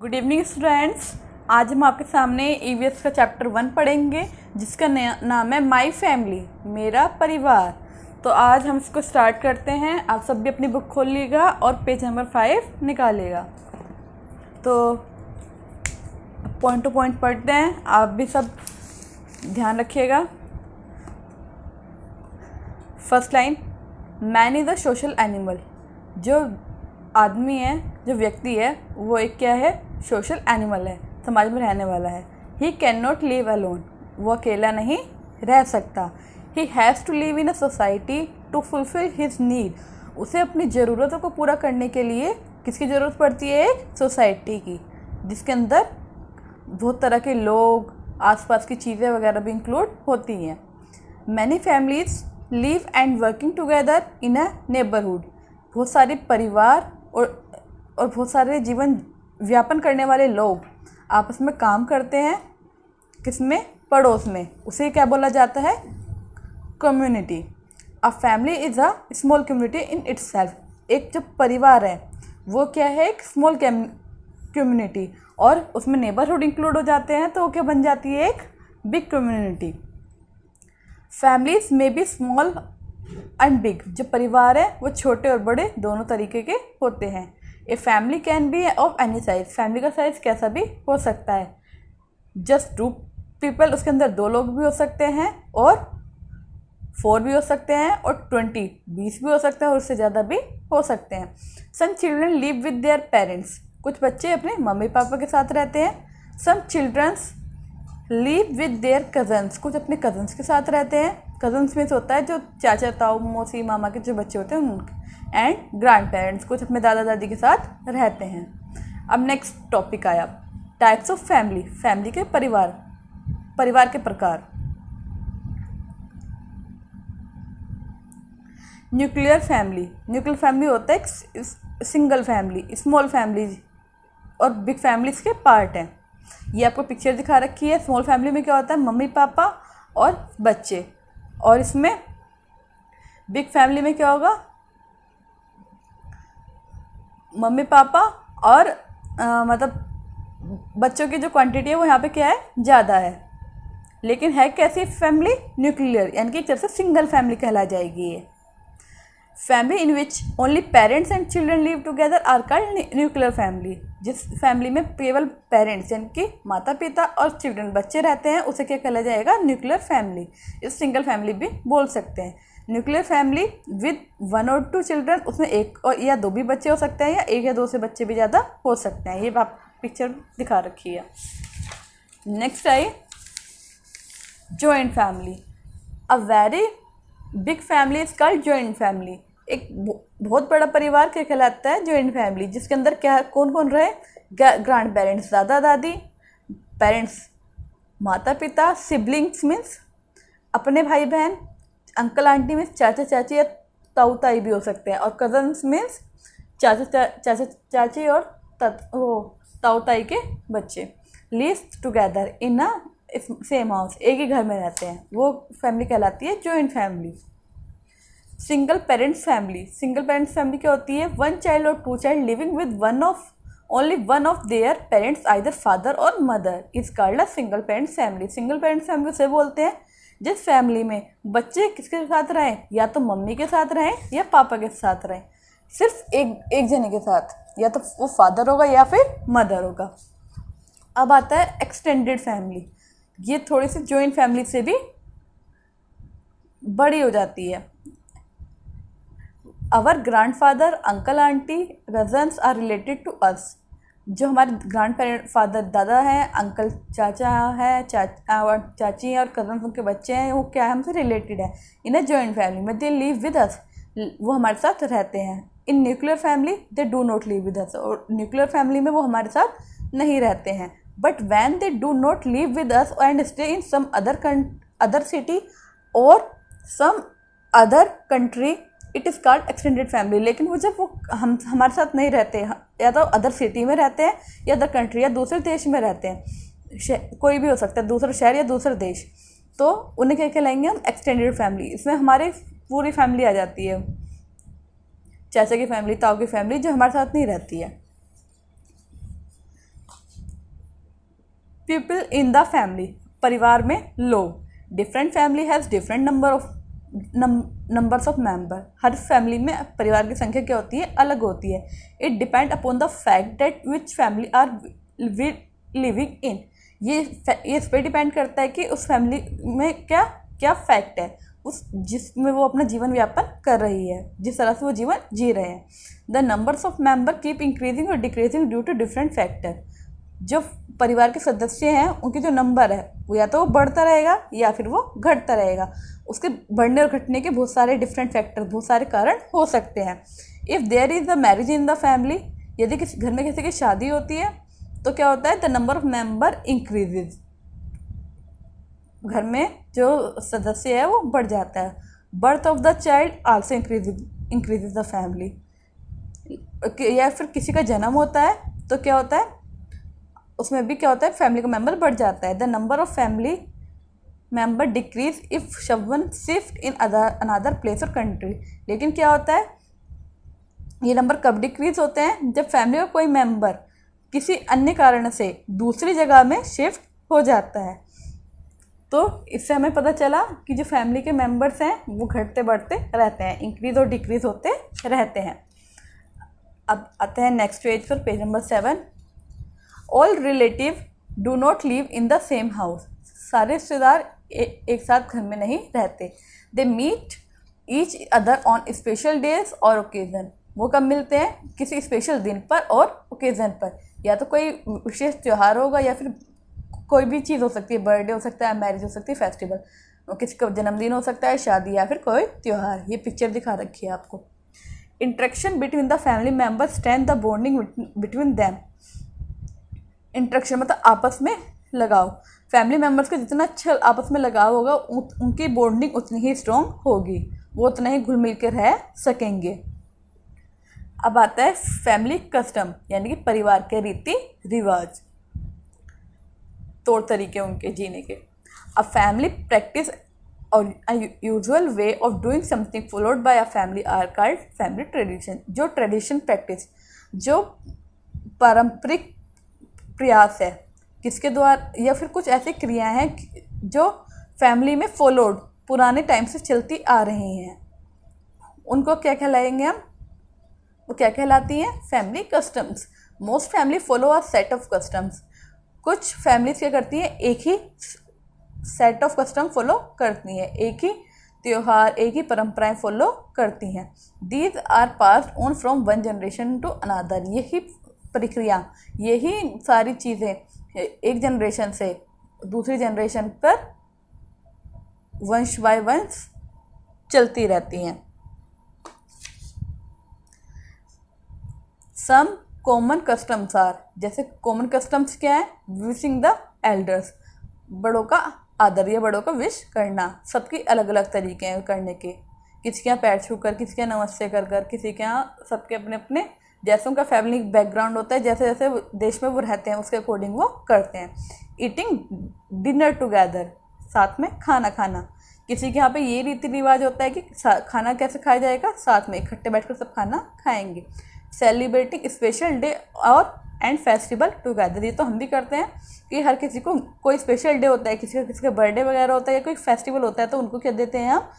Good evening students. आज हम आपके सामने ईवीएस का चैप्टर 1 पढ़ेंगे जिसका नाम है माई फैमिली, मेरा परिवार। तो आज हम इसको स्टार्ट करते हैं। आप सब भी अपनी बुक खोल लीजिएगा और पेज नंबर 5 निकालिएगा। तो पॉइंट टू पॉइंट पढ़ते हैं, आप भी सब ध्यान रखिएगा। First line, man is a social animal. जो आदमी है, जो व्यक्ति है, वो एक क्या है? सोशल एनिमल है, समाज में रहने वाला है। He can not live alone, वो अकेला नहीं रह सकता। He has to live in a society to fulfil his need, उसे अपनी ज़रूरतों को पूरा करने के लिए किसकी ज़रूरत पड़ती है? एक सोसाइटी की, जिसके अंदर बहुत तरह के लोग, आसपास की चीज़ें वगैरह भी इंक्लूड होती हैं। Many families live and working together in a neighbourhood, बहुत सारे परिवार और बहुत सारे जीवन व्यापन करने वाले लोग आपस में काम करते हैं। किसमें? पड़ोस में। उसे क्या बोला जाता है? Community. A family is a small community in itself. एक जो परिवार है वो क्या है? एक स्मॉल कम्युनिटी, और उसमें नेबरहुड इंक्लूड हो जाते हैं तो वो क्या बन जाती है? एक बिग कम्युनिटी। फैमिलीज में बी स्मॉल एंड बिग, जो परिवार है वो छोटे और बड़े दोनों तरीके के होते हैं। A family can be of any size, family का साइज कैसा भी हो सकता है। जस्ट 2 पीपल, उसके अंदर 2 लोग भी हो सकते हैं, और 4 भी हो सकते हैं, और 20 भी हो सकते हैं, और उससे ज़्यादा भी हो सकते हैं। Some children live with their parents, कुछ बच्चे अपने मम्मी पापा के साथ रहते हैं। Some childrens live with their cousins, कुछ अपने कज़न्स के साथ रहते हैं। कज़न्स में से होता है जो चाचा ताऊ मौसी मामा के जो बच्चे होते हैं उनके। एंड ग्रैंड पेरेंट्स, कुछ अपने दादा दादी के साथ रहते हैं। अब नेक्स्ट टॉपिक आया, टाइप्स ऑफ फैमिली, फैमिली के परिवार के प्रकार। न्यूक्लियर फैमिली, न्यूक्लियर फैमिली होता है एक सिंगल फैमिली, स्मॉल फैमिली और बिग फैमिलीज के पार्ट हैं। ये आपको पिक्चर दिखा रखी है। स्मॉल फैमिली में क्या होता है? मम्मी पापा और बच्चे, और इसमें बिग फैमिली में क्या होगा? मम्मी पापा और मतलब बच्चों की जो क्वांटिटी है वो यहाँ पे क्या है? ज़्यादा है। लेकिन है कैसी फैमिली? न्यूक्लियर, यानी कि एक तरह से सिंगल फैमिली कहला जाएगी ये। Family in which only parents and children live together are called nuclear family. जिस फैमिली में केवल पेरेंट्स यानी कि माता पिता और चिल्ड्रन बच्चे रहते हैं उसे क्या कहला जाएगा? Nuclear family. इस सिंगल फैमिली भी बोल सकते हैं। न्यूक्लियर फैमिली विद 1 और 2 चिल्ड्रन, उसमें 1 और या 2 भी बच्चे हो सकते हैं, या 1 या 2 से बच्चे भी ज़्यादा हो सकते हैं। ये आप पिक्चर दिखा रखी है। Next I joined family. A very big family is called joint family. एक बहुत बड़ा परिवार क्या कहलाता है? जॉइंट फैमिली, जिसके अंदर क्या कौन कौन रहे? ग्रैंड पेरेंट्स, दादा दादी, पेरेंट्स माता पिता, सिबलिंग्स मीन्स अपने भाई बहन, अंकल आंटी मीन्स चाचा चाची या ताऊ ताई भी हो सकते हैं, और कजन्स मीन्स चाचा चाची और ताऊ ताई के बच्चे। Live together in a same house, एक ही घर में रहते हैं, वो फैमिली कहलाती है joint family. Single parents family, single parents family क्या होती है? 1 चाइल्ड और 2 child living with only one of their parents, either father और mother, is called a single parents family. Single parents family उसे बोलते हैं जिस फैमिली में बच्चे किसके साथ रहें? या तो मम्मी के साथ रहें या पापा के साथ रहें, सिर्फ एक जने के साथ, या तो वो फादर होगा या फिर मदर होगा। अब आता है एक्सटेंडेड फैमिली। ये थोड़ी सी जॉइंट फैमिली से भी बड़ी हो जाती है। Our grandfather, uncle aunty, cousins are related to us. जो हमारे ग्रैंड फादर दादा हैं, अंकल चाचा है, चाची हैं, और कजन्स उनके बच्चे हैं, वो क्या है? हमसे रिलेटेड है। इन अ जॉइंट फैमिली में दे लिव विद अस, वो हमारे साथ रहते हैं। In nuclear family they do not live with us, और न्यूक्लियर फैमिली में वो हमारे साथ नहीं रहते हैं। But when they do not live with us and stay in some other city और some other country, it is called extended family. लेकिन वो जब वो हमारे साथ नहीं रहते, या तो अदर सिटी में रहते हैं, या अदर कंट्री या दूसरे देश में रहते हैं, कोई भी हो सकता है, दूसरा शहर या दूसरा देश, तो उन्हें क्या कहलाएंगे हम? Extended family. इसमें हमारी पूरी फैमिली आ जाती है, चाचा की फैमिली, ताऊ की फैमिली, जो हमारे साथ नहीं रहती है। पीपल इन द फैमिली, परिवार में लोग. Different family has different numbers of member. Her family में परिवार की संख्या क्या होती है, अलग होती है. It depend upon the fact that which family are living in. ये इस पर डिपेंड करता है कि उस फैमिली में क्या क्या फैक्ट है, उस जिसमें वो अपना जीवन व्यापन कर रही है, जिस तरह से वो जीवन जी रहे हैं. The numbers of member keep increasing और decreasing due to different factor. जो परिवार के सदस्य हैं उनके जो नंबर है वो या तो वो बढ़ता रहेगा या फिर वो घटता रहेगा. उसके बढ़ने और घटने के बहुत सारे डिफरेंट फैक्टर, बहुत सारे कारण हो सकते हैं. If there is the marriage in the family, यदि किसी घर में किसी की शादी होती है तो क्या होता है, the number of member increases. घर में जो सदस्य है वो बढ़ जाता है. Birth of the child also increases the family. या फिर किसी का जन्म होता है तो क्या होता है, उसमें भी क्या होता है, फैमिली का मेंबर बढ़ जाता है. The number of family member decrease if someone shift in another place और कंट्री. लेकिन क्या होता है, ये नंबर कब डिक्रीज होते हैं, जब फैमिली का कोई मेंबर किसी अन्य कारण से दूसरी जगह में शिफ्ट हो जाता है. तो इससे हमें पता चला कि जो फैमिली के मेंबर्स हैं वो घटते बढ़ते रहते हैं, इंक्रीज और डिक्रीज होते रहते हैं. अब आते हैं नेक्स्ट पेज पर, page number 7. All relative do not live in the same house. सारे रिश्तेदार एक साथ घर में नहीं रहते. They meet each other on special days और ओकेजन. वो कब मिलते हैं, किसी स्पेशल दिन पर और ओकेजन पर. या तो कोई विशेष त्यौहार होगा या फिर कोई भी चीज़ हो सकती है, बर्थडे हो सकता है, मैरिज हो सकती है, फेस्टिवल, किसी का जन्मदिन हो सकता है, शादी या फिर कोई त्यौहार. ये पिक्चर दिखा रखी है आपको. Interaction between the family members strength the bonding between them. Interaction मतलब आपस में लगाव. फैमिली मेम्बर्स का जितना अच्छा आपस में लगाव होगा उनकी बॉन्डिंग उतनी ही स्ट्रॉन्ग होगी, वो उतना ही घुल मिल कर रह सकेंगे. अब आता है फैमिली कस्टम, यानी कि परिवार के रीति रिवाज, तौर तरीके उनके जीने के. अ फैमिली प्रैक्टिस और usual way of doing something followed by a family are called family tradition. जो ट्रेडिशन प्रैक्टिस, जो पारंपरिक प्रयास है किसके द्वारा, या फिर कुछ ऐसी क्रियाएं हैं जो फैमिली में फॉलोड पुराने टाइम से चलती आ रही हैं, उनको क्या कहलाएंगे हम, वो क्या कहलाती हैं, family customs. Most family follow a set of customs. कुछ फैमिलीज क्या करती हैं, एक ही सेट ऑफ कस्टम फॉलो करती हैं, एक ही त्यौहार, एक ही परंपराएं फॉलो करती हैं. These are passed on from one generation to another. यही प्रक्रिया, यही सारी चीज़ें एक जनरेशन से दूसरी जनरेशन पर वंश बाय वंश चलती रहती हैं. सम कॉमन कस्टम्स आर, जैसे कॉमन कस्टम्स क्या है, विशिंग द एल्डर्स, बड़ों का आदर या बड़ों का विश करना. सबकी अलग अलग तरीके हैं करने के. किसी के यहाँ पैर छू कर, किसी के यहाँ नमस्ते कर कर, किसी के यहाँ, सबके अपने अपने जैसे उनका फैमिली बैकग्राउंड होता है, जैसे जैसे देश में वो रहते हैं उसके अकॉर्डिंग वो करते हैं. ईटिंग डिनर टुगेदर, साथ में खाना खाना. किसी के यहाँ पे ये रीति रिवाज होता है कि खाना कैसे खाया जाएगा, साथ में इकट्ठे बैठकर सब खाना खाएंगे. सेलिब्रेटिंग स्पेशल डे और एंड फेस्टिवल टुगेदर. ये तो हम भी करते हैं कि हर किसी को कोई स्पेशल डे होता है, किसी का बर्थडे वगैरह होता है या कोई फेस्टिवल होता है तो उनको क्या देते हैं हम,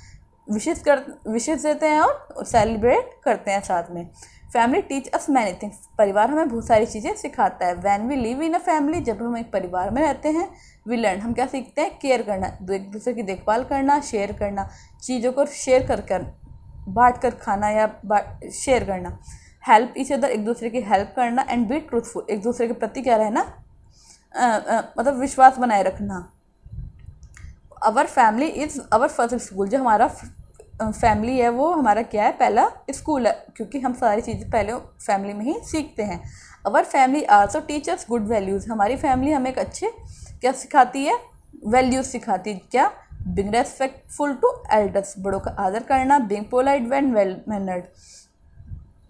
विशेष देते हैं और सेलिब्रेट करते हैं साथ में. Family teach us many things. परिवार हमें बहुत सारी चीज़ें सिखाता है. When we live in a family, जब हम एक परिवार में रहते हैं, वी लर्न, हम क्या सीखते हैं, केयर करना, एक दूसरे की देखभाल करना, शेयर करना, चीज़ों को शेयर कर बांट कर खाना या शेयर करना. हेल्प ईच अदर, एक दूसरे की हेल्प करना. एंड बी ट्रूथफुल, एक दूसरे के प्रति क्या रहना, मतलब विश्वास बनाए रखना. Our family is our first school. जो हमारा फैमिली है वो हमारा क्या है, पहला स्कूल है, क्योंकि हम सारी चीज़ें पहले फैमिली में ही सीखते हैं. Our family also teaches good values. हमारी फैमिली हमें एक अच्छे क्या सिखाती है, वैल्यूज़ सिखाती है. क्या, बिंग रेस्पेक्टफुल टू एल्डर्स, बड़ों का आदर करना. Being polite and well mannered,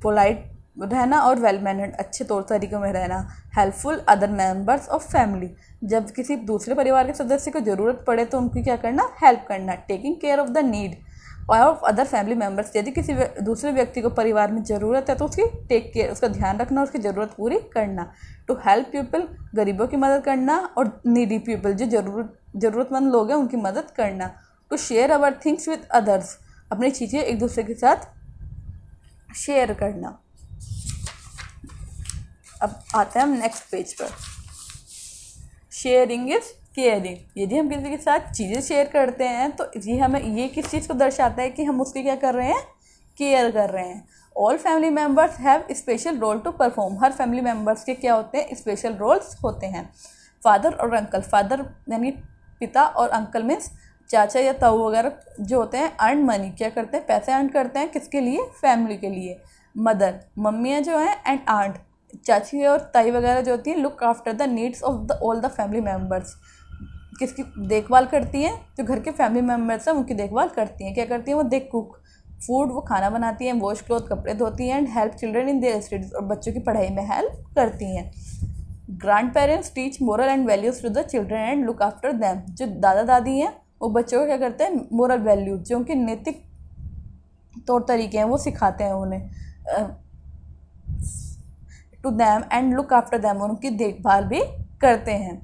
polite रहना और वेल मैनर्ड, अच्छे तौर तरीक़ों में रहना. Helpful other members of family, जब किसी दूसरे परिवार के सदस्य को ज़रूरत पड़े तो उनकी क्या करना, हेल्प करना. Taking care of the need, of other family members, यदि किसी दूसरे व्यक्ति को परिवार में ज़रूरत है तो उसकी टेक केयर, उसका ध्यान रखना, उसकी ज़रूरत पूरी करना। टू हेल्प पीपल, गरीबों की मदद करना, और नीडी पीपल, जो ज़रूरतमंद लोग हैं उनकी मदद करना। To share our things with others, अपनी चीज़ें एक दूसरे के साथ शेयर करना। अब आते हैं हम नेक्स्ट पेज पर। शेयरिंग इज केयरिंग, यदि हम किसी के साथ चीज़ें शेयर करते हैं तो ये हमें ये किस चीज़ को दर्शाता है कि हम उसकी क्या कर रहे हैं, केयर कर रहे हैं। All family members have special role to perform, हर फैमिली मेम्बर्स के क्या होते हैं, स्पेशल रोल्स होते हैं। फादर और अंकल, फादर यानी पिता और अंकल मीन्स चाचा या ताऊ वगैरह जो होते हैं, अर्न मनी, क्या करते हैं, पैसे अर्न करते हैं, किसके लिए, फैमिली के लिए। मदर, मम्मियाँ जो हैं, एंड आंट, चाची और ताई वगैरह जो होती हैं, look after the needs of the all the family members, किसकी देखभाल करती हैं, जो घर के फैमिली मेम्बर्स हैं उनकी देखभाल करती हैं। क्या करती हैं वो, दे कुक फूड, वो खाना बनाती हैं, वॉश क्लॉथ, कपड़े धोती हैं, and help children in their studies, और बच्चों की पढ़ाई में हेल्प करती हैं। Grand parents teach moral and values to the children and look after them, जो दादा दादी हैं वो बच्चों को क्या करते हैं, मोरल वैल्यूज, जो उनके नैतिक तौर तरीके हैं वो सिखाते हैं उन्हें, to them and look after them, उनकी देखभाल भी करते हैं।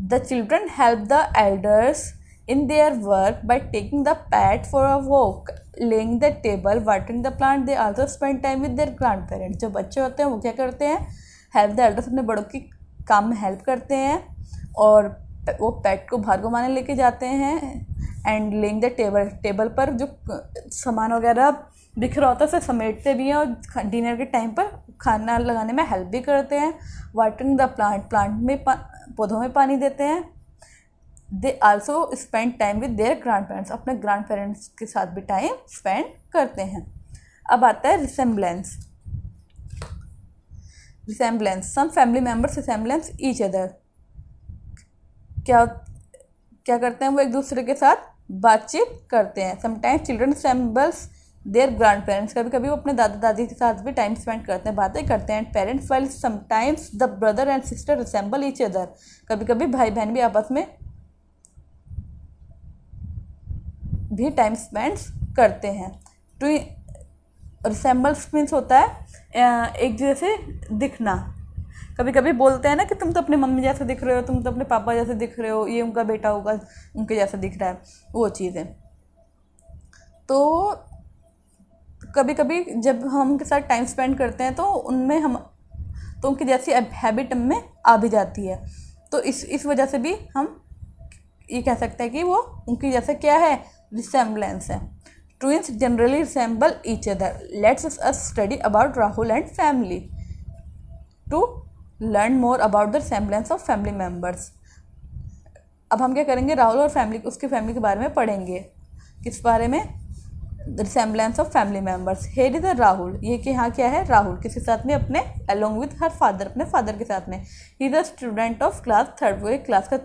The children help the elders in their work by taking the pet for a walk, laying the table, watering the plant, they also spend time with their grand parents, जो बच्चे होते हैं वो क्या करते हैं, हेल्प द एल्डर्स, अपने बड़ों की काम में हेल्प करते हैं, और वो पेट को बाहर घुमाने लेके जाते हैं। And laying the table, table पर जो सामान वगैरह बिखरा होता है उसे समेटते भी हैं, और डिनर के टाइम पर खाना लगाने में हेल्प भी करते हैं। वाटरिंग द प्लांट, प्लांट में पौधों में पानी देते हैं। दे also spend time with their grand parents, अपने ग्रैंड पेरेंट्स के साथ भी टाइम स्पेंड करते हैं। अब आता है resemblance. Resemblance, some family members resemblance each other, क्या क्या करते हैं वो एक दूसरे के साथ बातचीत करते हैं। Sometimes children resembles their grand parents, कभी कभी वो अपने दादा दादी के साथ भी टाइम स्पेंड करते हैं, बातें करते हैं। Parents, while sometimes the brother and sister resemble each other, कभी कभी भाई बहन भी आपस में भी टाइम स्पेंड करते हैं। टू रिसेम्बल्स मीन्स होता है एक जैसे दिखना, कभी कभी बोलते हैं ना कि तुम तो अपनी मम्मी जैसे दिख रहे हो, तुम तो अपने पापा जैसे दिख रहे हो, ये उनका बेटा होगा उनके जैसा दिख रहा है, वो चीज़ है। तो कभी कभी जब हम उनके साथ टाइम स्पेंड करते हैं तो उनमें हम तो उनकी जैसी हैबिट में आ भी जाती है, तो इस वजह से भी हम ये कह सकते हैं कि वो उनकी जैसे क्या है, रिसेम्बलेंस है। Twins generally resemble each other, let's us study about Rahul and family to learn more about the resemblance of family members. अब हम क्या करेंगे, राहुल और फैमिली, उसकी फैमिली के बारे में पढ़ेंगे। किस बारे में, resemblance of family members. Here is a Rahul, ये कि हाँ क्या है, राहुल किसके साथ में, अपने अलोंग विद हर फादर, अपने फादर के साथ में। He is a student of class third, वो एक क्लास का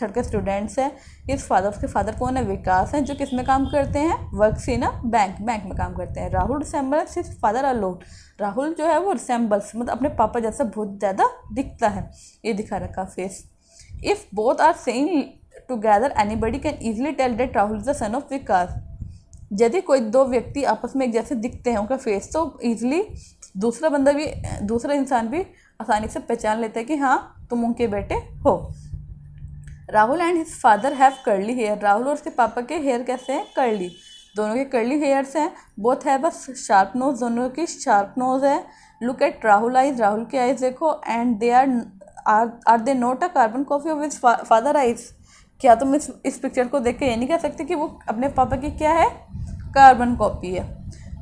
थर्ड के स्टूडेंट्स है। इस फादर, उसके फादर कौन है, विकास हैं, जो किस में काम करते हैं, work in a bank, bank में काम करते हैं। Rahul resembles his father alone, Rahul जो है वो रिसेम्बल्स मतलब अपने पापा जैसा बहुत ज़्यादा दिखता है, ये दिखा रखा face. If both are saying together anybody can easily tell that Rahul is the son of Vikas, यदि कोई दो व्यक्ति आपस में एक जैसे दिखते हैं उनका फेस, तो ईजिली दूसरा बंदा भी, दूसरा इंसान भी आसानी से पहचान लेता है कि हाँ तुम उनके बेटे हो। Rahul and his father have curly hair, Rahul और उसके पापा के हेयर कैसे हैं, कर्ली, दोनों के कर्ली हेयर्स हैं। Both have a sharp nose, दोनों की शार्प नोज है। Look at Rahul eyes, Rahul के आइज देखो, and they are they not a carbon copy of his father eyes, क्या तुम इस पिक्चर को देख के ये नहीं कह सकते कि वो अपने पापा की क्या है, कार्बन कॉपी है।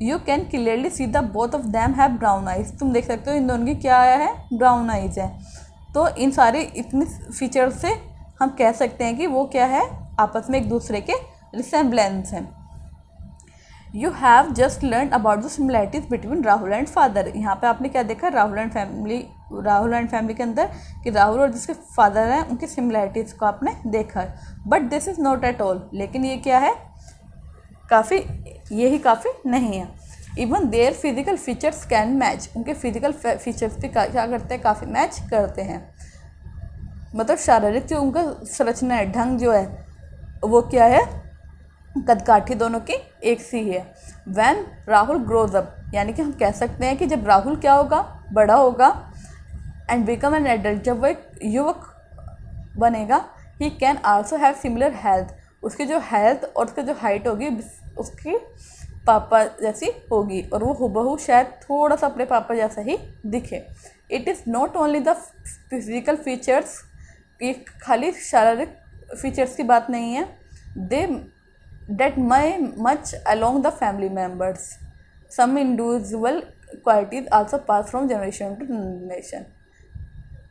You can clearly see the both of them have brown eyes, तुम देख सकते हो इन दोनों की क्या आया है, ब्राउन आइज है। तो इन सारे इतने फीचर से हम कह सकते हैं कि वो क्या है, आपस में एक दूसरे के रिसेम्बलेंस हैं। You have just learn about the similarities between Rahul and father, यहाँ पे आपने क्या देखा, राहुल एंड फैमिली के अंदर कि राहुल और जिसके फादर हैं उनकी सिमिलैरिटीज़ को आपने देखा। But this is not at all, लेकिन ये क्या है, काफ़ी, यही काफ़ी नहीं है। Even their physical features can match, उनके फिजिकल फीचर्स भी क्या करते हैं, काफ़ी मैच करते हैं। मतलब शारीरिक जो उनका संरचना है, ढंग जो है वो क्या है, कदकाठी दोनों की एक सी है। वैन राहुल ग्रोज अप, यानी कि हम कह सकते हैं कि जब राहुल क्या होगा, बड़ा होगा, एंड बिकम एन एडल्ट, जब वो एक युवक बनेगा, he can also have similar health, उसकी जो हेल्थ और उसकी जो हाइट होगी उसकी पापा जैसी होगी, और वो हुबहू शायद थोड़ा सा अपने पापा जैसा ही दिखे। It is not only the physical features, कि खाली शारीरिक फीचर्स की बात नहीं है, they that my much along the family members, some individual qualities also pass from generation to generation.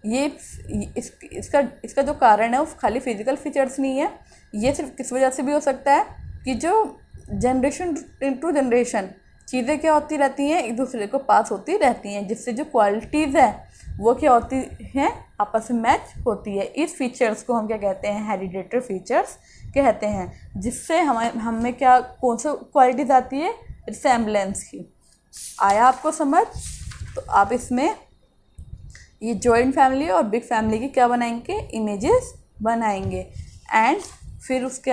ये इसका जो कारण है वो खाली फिजिकल फीचर्स नहीं है, ये सिर्फ किस वजह से भी हो सकता है कि जो जनरेशन टू जनरेशन चीज़ें क्या होती रहती हैं, एक दूसरे को पास होती रहती हैं, जिससे जो क्वालिटीज़ है वो क्या होती हैं, आपस में मैच होती है। इस फीचर्स को हम क्या कहते हैं, हेरिडेटरी फीचर्स कहते हैं, जिससे हमें क्या कौन सी क्वालिटीज़ आती है, रिसेम्बलेंस की। आया आपको समझ? तो आप इसमें ये जॉइंट फैमिली और बिग फैमिली की क्या बनाएंगे, इमेजेस बनाएंगे। एंड फिर उसके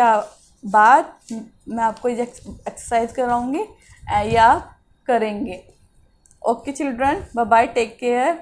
बाद मैं आपको ये एक्सरसाइज कराऊंगी या करेंगे। Okay children, bye bye, take care.